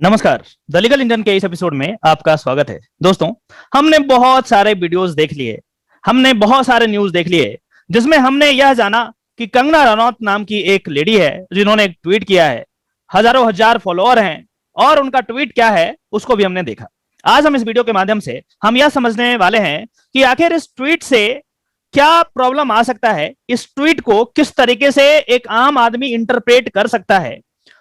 नमस्कार। The legal Indian के इस एपिसोड में आपका स्वागत है। दोस्तों, हमने बहुत सारे वीडियोस देख लिए, हमने बहुत सारे न्यूज देख लिए, जिसमें हमने यह जाना कि कंगना रनौत नाम की एक लेडी है जिन्होंने एक ट्वीट किया है, हजारों हजार फॉलोअर हैं, और उनका ट्वीट क्या है उसको भी हमने देखा। आज हम इस वीडियो के माध्यम से हम यह समझने वाले हैं कि आखिर इस ट्वीट से क्या प्रॉब्लम आ सकता है, इस ट्वीट को किस तरीके से एक आम आदमी इंटरप्रेट कर सकता है,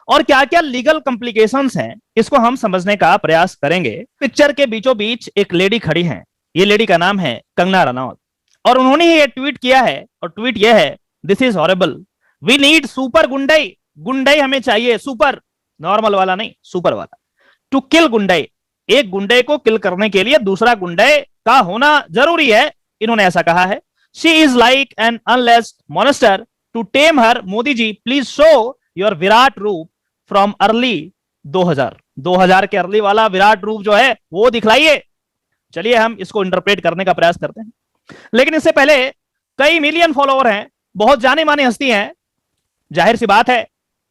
और क्या क्या लीगल कॉम्प्लिकेशंस हैं, इसको हम समझने का प्रयास करेंगे। पिक्चर के बीचों बीच एक लेडी खड़ी है, ये लेडी का नाम है कंगना रनौत, और उन्होंने ही ये ट्वीट किया है, और ट्वीट ये है, this is horrible, we need super गुंडई। गुंडई हमें चाहिए, सुपर, नॉर्मल वाला नहीं, सुपर वाला, टू किल गुंडई। एक गुंडे को किल करने के लिए दूसरा गुंडे का होना जरूरी है, इन्होंने ऐसा कहा है। She is like an unleashed monster, to tame her Modi ji please show your विराट रूप फ्रॉम अर्ली 2000 के अर्ली वाला विराट रूप जो है वो दिखलाइए। चलिए हम इसको इंटरप्रेट करने का प्रयास करते हैं, लेकिन इससे पहले कई मिलियन फॉलोअर हैं, बहुत जाने माने हस्ती हैं, जाहिर सी बात है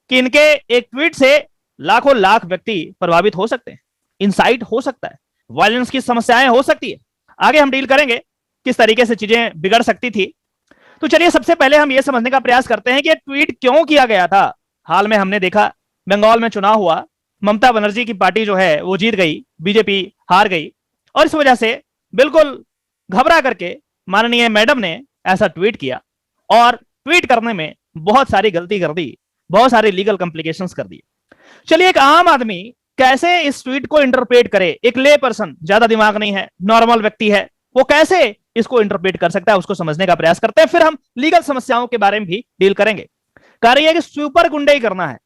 कि इनके एक ट्वीट से लाखों लाख व्यक्ति प्रभावित हो सकते हैं, इंसाइट हो सकता है, वायलेंस की समस्याएं हो सकती है। आगे हम डील करेंगे किस तरीके से चीजें बिगड़ सकती थी। तो चलिए सबसे पहले हम यह समझने का प्रयास करते हैं कि ट्वीट क्यों किया गया था। हाल में हमने देखा बंगाल में चुनाव हुआ, ममता बनर्जी की पार्टी जो है वो जीत गई, बीजेपी हार गई, और इस वजह से बिल्कुल घबरा करके माननीय मैडम ने ऐसा ट्वीट किया, और ट्वीट करने में बहुत सारी गलती कर दी, बहुत सारी लीगल कॉम्प्लिकेशंस कर दी। चलिए एक आम आदमी कैसे इस ट्वीट को इंटरप्रेट करे, एक ले पर्सन, ज्यादा दिमाग नहीं है, नॉर्मल व्यक्ति है, वो कैसे इसको इंटरप्रेट कर सकता है, उसको समझने का प्रयास करते हैं। फिर हम लीगल समस्याओं के बारे में भी डील करेंगे। कार्य है कि सुपर गुंडई करना है,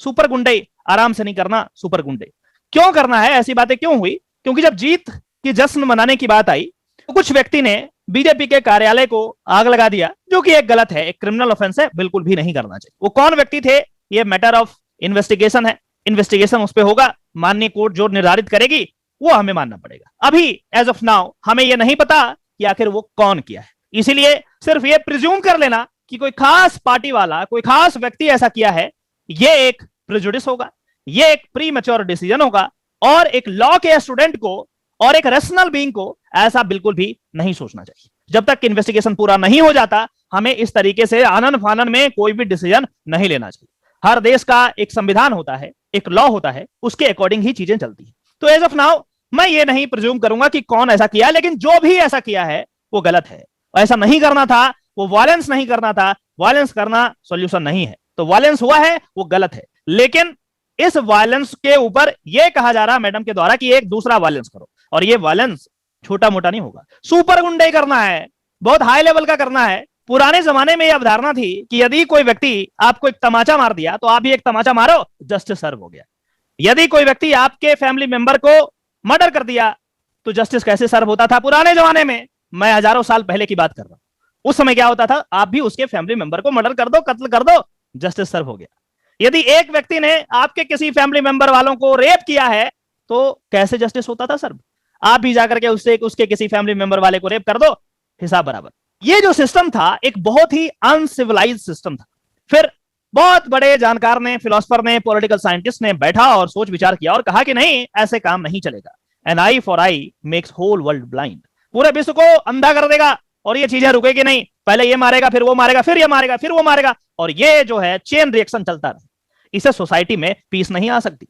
सुपर गुंडई आराम से नहीं करना, सुपर गुंडई क्यों करना है, ऐसी बातें क्यों हुई? क्योंकि जब जीत की जश्न मनाने की बात आई तो कुछ व्यक्ति ने बीजेपी के कार्यालय को आग लगा दिया, जो कि एक गलत है, एक क्रिमिनल ऑफेंस है, बिल्कुल भी नहीं करना चाहिए। वो कौन व्यक्ति थे, ये मैटर ऑफ इन्वेस्टिगेशन है, इन्वेस्टिगेशन उस पर होगा, माननीय कोर्ट जो निर्धारित करेगी वो हमें मानना पड़ेगा। अभी एज ऑफ नाउ हमें यह नहीं पता कि आखिर वो कौन किया है, इसीलिए सिर्फ ये प्रिज्यूम कर लेना कि कोई खास पार्टी वाला, कोई खास व्यक्ति ऐसा किया है, ये एक प्रेजुडिस होगा, ये एक प्री मैच्योर डिसीजन होगा, और एक लॉ के स्टूडेंट को और एक रैशनल बीइंग को ऐसा बिल्कुल भी नहीं सोचना चाहिए। जब तक इन्वेस्टिगेशन पूरा नहीं हो जाता हमें इस तरीके से आनन फानन में कोई भी डिसीजन नहीं लेना चाहिए। हर देश का एक संविधान होता है, एक लॉ होता है, उसके अकॉर्डिंग ही चीजें चलती है। तो एज ऑफ नाउ मैं ये नहीं प्रिज्यूम करूंगा कि कौन ऐसा किया, लेकिन जो भी ऐसा किया है वो गलत है, ऐसा नहीं करना था, वो वायलेंस नहीं करना था, वायलेंस करना सॉल्यूशन नहीं है। तो वायलेंस हुआ है वो गलत है, लेकिन इस वायलेंस के ऊपर यह कहा जा रहा मैडम के द्वारा कि एक दूसरा वायलेंस करो, और ये वायलेंस छोटा मोटा नहीं होगा, सुपर गुंडे करना है, बहुत हाई लेवल का करना है। पुराने जमाने में यह अवधारणा थी कि यदि कोई व्यक्ति आपको एक तमाचा मार दिया तो आप भी एक तमाचा मारो, जस्टिस सर्व हो गया। यदि कोई व्यक्ति आपके फैमिली मेंबर को मर्डर कर दिया तो जस्टिस कैसे सर्व होता था पुराने जमाने में, मैं हजारों साल पहले की बात कर रहा हूं। उस समय क्या होता था, आप भी उसके फैमिली मेंबर को मर्डर कर दो, कत्ल कर दो, जस्टिस सर्व हो गया। यदि एक व्यक्ति ने आपके किसी फैमिली मेंबर वालों को रेप किया है तो कैसे जस्टिस होता था सर्व, आप भी जाकर के उसके किसी फैमिली मेंबर वाले को रेप कर दो, हिसाब बराबर। ये जो सिस्टम था एक बहुत ही अनसिविलाइज सिस्टम था। फिर बहुत बड़े जानकार ने, फिलोसफर ने, पॉलिटिकल साइंटिस्ट ने बैठा और सोच विचार किया और कहा कि नहीं, ऐसे काम नहीं चलेगा। An eye for eye makes whole world blind, पूरे विश्व को अंधा कर देगा, और ये चीजें रुकेगी नहीं, पहले ये मारेगा, फिर वो मारेगा, फिर ये मारेगा, फिर वो मारेगा, और ये जो है चेन रिएक्शन चलता रहे। इससे सोसाइटी में पीस नहीं आ सकती,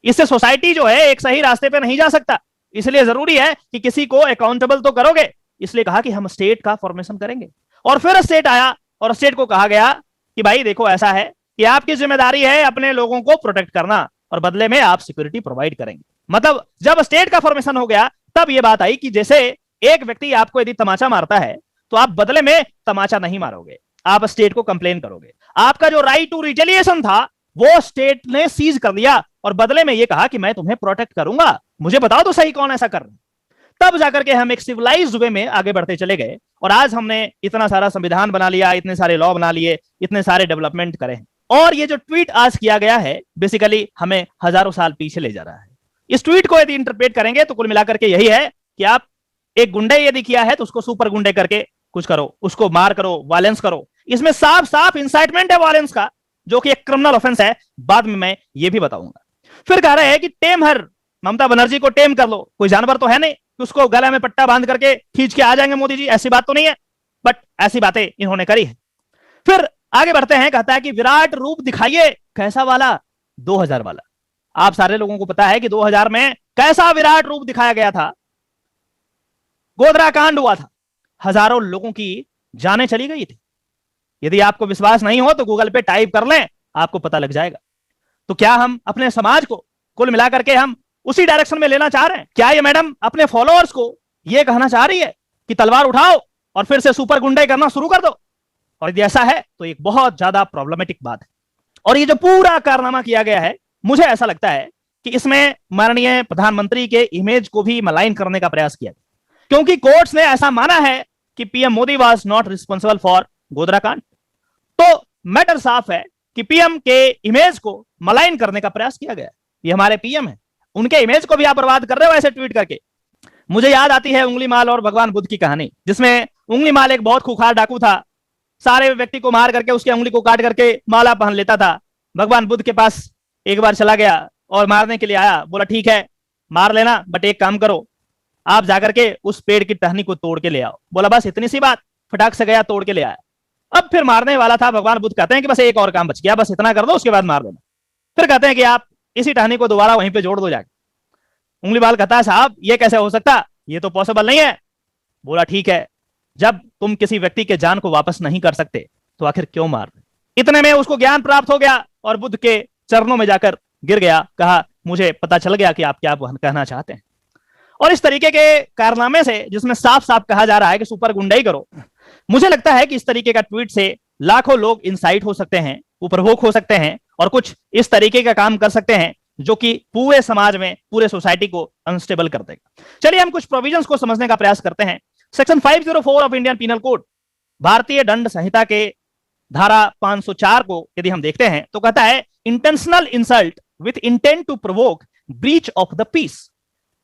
इससे सोसाइटी जो है एक सही रास्ते पे नहीं जा सकता। इसलिए जरूरी है कि किसी को अकाउंटेबल तो करोगे, इसलिए कहा कि हम स्टेट का फॉर्मेशन करेंगे। और फिर स्टेट आया और स्टेट को कहा गया कि भाई देखो, ऐसा है कि आपकी जिम्मेदारी है अपने लोगों को प्रोटेक्ट करना, और बदले में आप सिक्योरिटी प्रोवाइड करेंगे। मतलब जब स्टेट का फॉर्मेशन हो गया तब यह बात आई कि जैसे एक व्यक्ति आपको यदि तमाचा मारता है तो आप बदले में तमाचा नहीं मारोगे, आप स्टेट को कंप्लेन करोगे। आपका जो राइट टू रिटेलिएशन था वो स्टेट ने सीज कर दिया, और बदले में यह कहा कि मैं तुम्हें प्रोटेक्ट करूंगा, मुझे बताओ तो सही कौन ऐसा कर रहा है। तब जाकर के हम एक सिविलाइज्ड वे में आगे बढ़ते चले गए, और आज हमने इतना सारा संविधान बना लिया, इतने सारे लॉ बना लिए, इतने सारे डेवलपमेंट करे हैं। और ये जो ट्वीट आज किया गया है बेसिकली हमें हजारों साल पीछे ले जा रहा है। इस ट्वीट को यदि इंटरप्रेट करेंगे तो कुल मिलाकर के यही है कि आप एक गुंडे यदि किया है तो उसको सुपर गुंडे करके कुछ करो, उसको मार करो, वायलेंस करो। इसमें साफ साफ इंसाइटमेंट है वायलेंस का, जो कि एक क्रिमिनल ऑफेंस है, बाद में मैं ये भी बताऊंगा। फिर कह रहे हैं कि टेम हर, ममता बनर्जी को टेम कर लो, कोई जानवर तो है नहीं कि उसको गला में पट्टा बांध करके खींच के आ जाएंगे मोदी जी, ऐसी बात तो नहीं है, बट ऐसी बातें इन्होंने करी है। फिर आगे बढ़ते हैं, कहता है कि विराट रूप दिखाइए, कैसा वाला? 2000 वाला। आप सारे लोगों को पता है कि 2000 में कैसा विराट रूप दिखाया गया था। गोधरा कांड हुआ था, हजारों लोगों की जानें चली गई थी। यदि आपको विश्वास नहीं हो तो गूगल पे टाइप कर लें, आपको पता लग जाएगा। तो क्या हम अपने समाज को कुल मिलाकर के हम उसी डायरेक्शन में लेना चाह रहे हैं? क्या ये मैडम अपने फॉलोअर्स को यह कहना चाह रही है कि तलवार उठाओ और फिर से सुपर गुंडे करना शुरू कर दो? और यदि ऐसा है तो एक बहुत ज्यादा प्रॉब्लमेटिक बात है। और ये जो पूरा कारनामा किया गया है, मुझे ऐसा लगता है कि इसमें माननीय प्रधानमंत्री के इमेज को भी मलाइन करने का प्रयास किया गया, क्योंकि कोर्ट्स ने ऐसा माना है कि PM Modi was not responsible for Godhra कांड। तो मैटर साफ है कि पीएम के इमेज को मलाइन करने का प्रयास किया गया। ये हमारे पीएम है, उनके इमेज को भी आप बर्बाद कर रहे हो ऐसे ट्वीट करके। मुझे याद आती है उंगली माल और भगवान बुद्ध की कहानी, जिसमें उंगली माल एक बहुत खूंखार डाकू था, सारे व्यक्ति को मार करके उसकी उंगली को काट करके माला पहन लेता था। भगवान बुद्ध के पास एक बार चला गया और मारने के लिए आया, बोला ठीक है मार लेना, बट एक काम करो, आप जाकर के उस पेड़ की टहनी को तोड़ के ले आओ। बोला बस इतनी सी बात, फटाक से गया तोड़ के ले आया। अब फिर मारने वाला था, भगवान बुद्ध कहते हैं कि बस एक और काम बच गया, बस इतना कर दो उसके बाद मार देना। फिर कहते हैं कि आप इसी टहनी को दोबारा वहीं पे जोड़ दो जाके। उंगली माल कहता है साहब ये कैसे हो सकता, ये तो पॉसिबल नहीं है। बोला ठीक है, जब तुम किसी व्यक्ति के जान को वापस नहीं कर सकते तो आखिर क्यों मार रहे? इतने में उसको ज्ञान प्राप्त हो गया और बुद्ध के चरणों में जाकर गिर गया, कहा मुझे पता चल गया कि आप क्या कहना चाहते हैं। और इस तरीके के कारनामे से, जिसमें साफ साफ कहा जा रहा है कि सुपर गुंडाई करो, मुझे लगता है कि इस तरीके का ट्वीट से लाखों लोग इंसाइट हो सकते हैं, उपभोग हो सकते हैं और कुछ इस तरीके का काम कर सकते हैं जो कि पूरे समाज में, पूरे सोसाइटी को अनस्टेबल कर देगा। चलिए हम कुछ प्रोविजंस को समझने का प्रयास करते हैं। Section 504 of Indian penal code, भारतीय दंड संहिता के धारा 504 को यदि हम देखते हैं तो कहता है intentional insult with intent to provoke breach of the peace.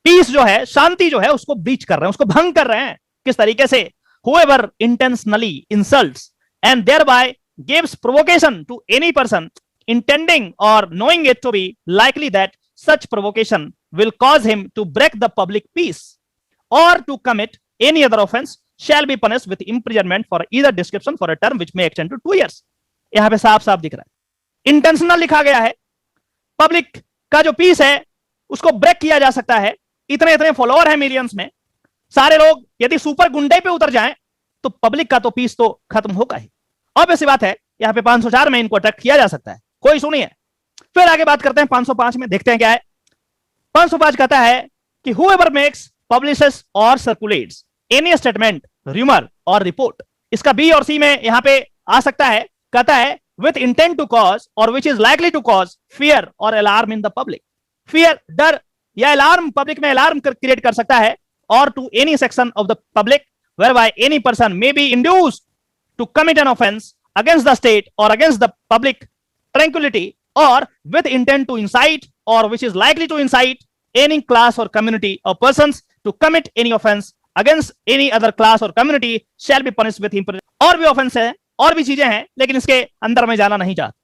Peace जो है, शांति जो है, उसको ब्रीच कर रहे हैं, उसको भंग कर रहे हैं। किस तरीके से? whoever intentionally insults and thereby gives provocation to any person intending or knowing it to be likely that such provocation will cause him to break the public peace or to commit any other offense shall be punished with imprisonment for either description for a term which may extend to 2 years। यहां पे साफ साफ दिख रहा है, intentional लिखा गया है। पब्लिक का जो पीस है उसको ब्रेक किया जा सकता है। इतने इतने फॉलोअर है मिलियंस में, सारे लोग यदि सुपर गुंडे पे उतर जाएं तो पब्लिक का तो पीस तो खत्म होगा ही। अब ऐसी बात है, यहां पे 504 में इनको अटैक किया जा सकता है, कोई सुनिए। फिर आगे बात करते हैं 505 में, देखते हैं क्या है। 505 कहता है कि whoever makes, publishes or circulates any statement, rumor और report, इसका बी और सी में यहां पे आ सकता है। कहता है with intent to cause or which is likely to cause fear or alarm in the public। Fear, डर या अलार्म, पब्लिक में अलार्म क्रिएट कर सकता है। or to any section of the public whereby any person may be induced to commit an offense against the state or against the public tranquility or with intent to incite or which is likely to incite any class or community of persons to commit any offense against any other class or community shall be punished with imprisonment। और भी offence है, और भी चीजें हैं, लेकिन इसके अंदर में जाना नहीं चाहता।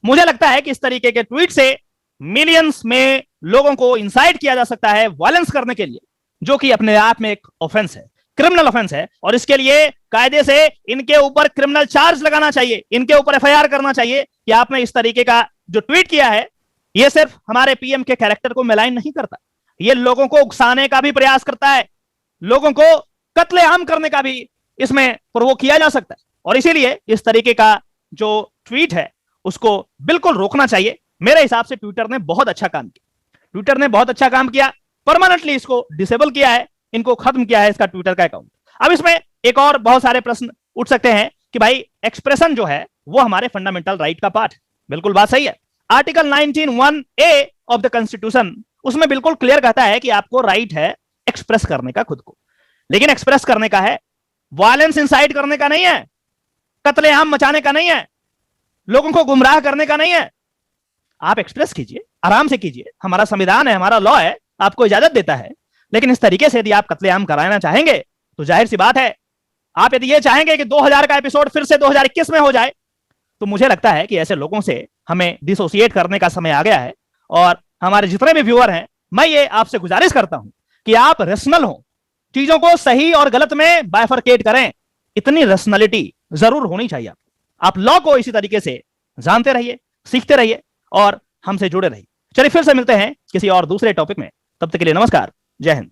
मुझे लगता है कि इस तरीके के ट्वीट से मिलियंस में लोगों को इंसाइट किया जा सकता है वायलेंस करने के लिए, जो कि अपने आप में एक ऑफेंस है, क्रिमिनल ऑफेंस है। और इसके लिए कायदे से इनके ऊपर क्रिमिनल चार्ज लगाना चाहिए, इनके ऊपर एफआईआर करना चाहिए कि आपने इस तरीके का जो ट्वीट किया है, ये सिर्फ हमारे पीएम के कैरेक्टर को मिलाइन नहीं करता, ये लोगों को उकसाने का भी प्रयास करता है, लोगों को कत्लेआम करने का भी इसमें प्रोवोक किया जा सकता है। और इसीलिए इस तरीके का जो ट्वीट है उसको बिल्कुल रोकना चाहिए। मेरे हिसाब से ट्विटर ने बहुत अच्छा काम किया, ट्विटर ने बहुत अच्छा काम किया, परमानेंटली इसको डिसेबल किया है, इनको खत्म किया है इसका ट्विटर का अकाउंट। अब इसमें एक और बहुत सारे प्रश्न उठ सकते हैं कि भाई एक्सप्रेशन जो है वो हमारे फंडामेंटल राइट का पार्ट है। बिल्कुल बात सही है। Article 19(1)(a) of the constitution उसमें बिल्कुल क्लियर कहता है कि आपको राइट है एक्सप्रेस करने का खुद को, लेकिन एक्सप्रेस करने का है, वायलेंस इंसाइट करने का नहीं है, कत्लेआम मचाने का नहीं है, लोगों को गुमराह करने का नहीं है। आप एक्सप्रेस कीजिए, आराम से कीजिए, हमारा संविधान है, हमारा लॉ है, आपको इजाजत देता है। लेकिन इस तरीके से यदि आप कत्लेआम कराना चाहेंगे तो जाहिर सी बात है, आप यदि ये चाहेंगे कि 2000 का एपिसोड फिर से 2021 में हो जाए, तो मुझे लगता है कि ऐसे लोगों से हमें डिसोसिएट करने का समय आ गया है और हमारे जितने भी व्यूअर हैं, मैं ये आपसे गुजारिश करता हूं कि आप रेशनल हो, चीजों को सही और गलत में बाइफरकेट करें। इतनी रेशनलिटी जरूर होनी चाहिए। आप लॉ को इसी तरीके से जानते रहिए, सीखते रहिए और हमसे जुड़े रहिए। चलिए फिर से मिलते हैं किसी और दूसरे टॉपिक में। तब तक के लिए नमस्कार, जय हिंद।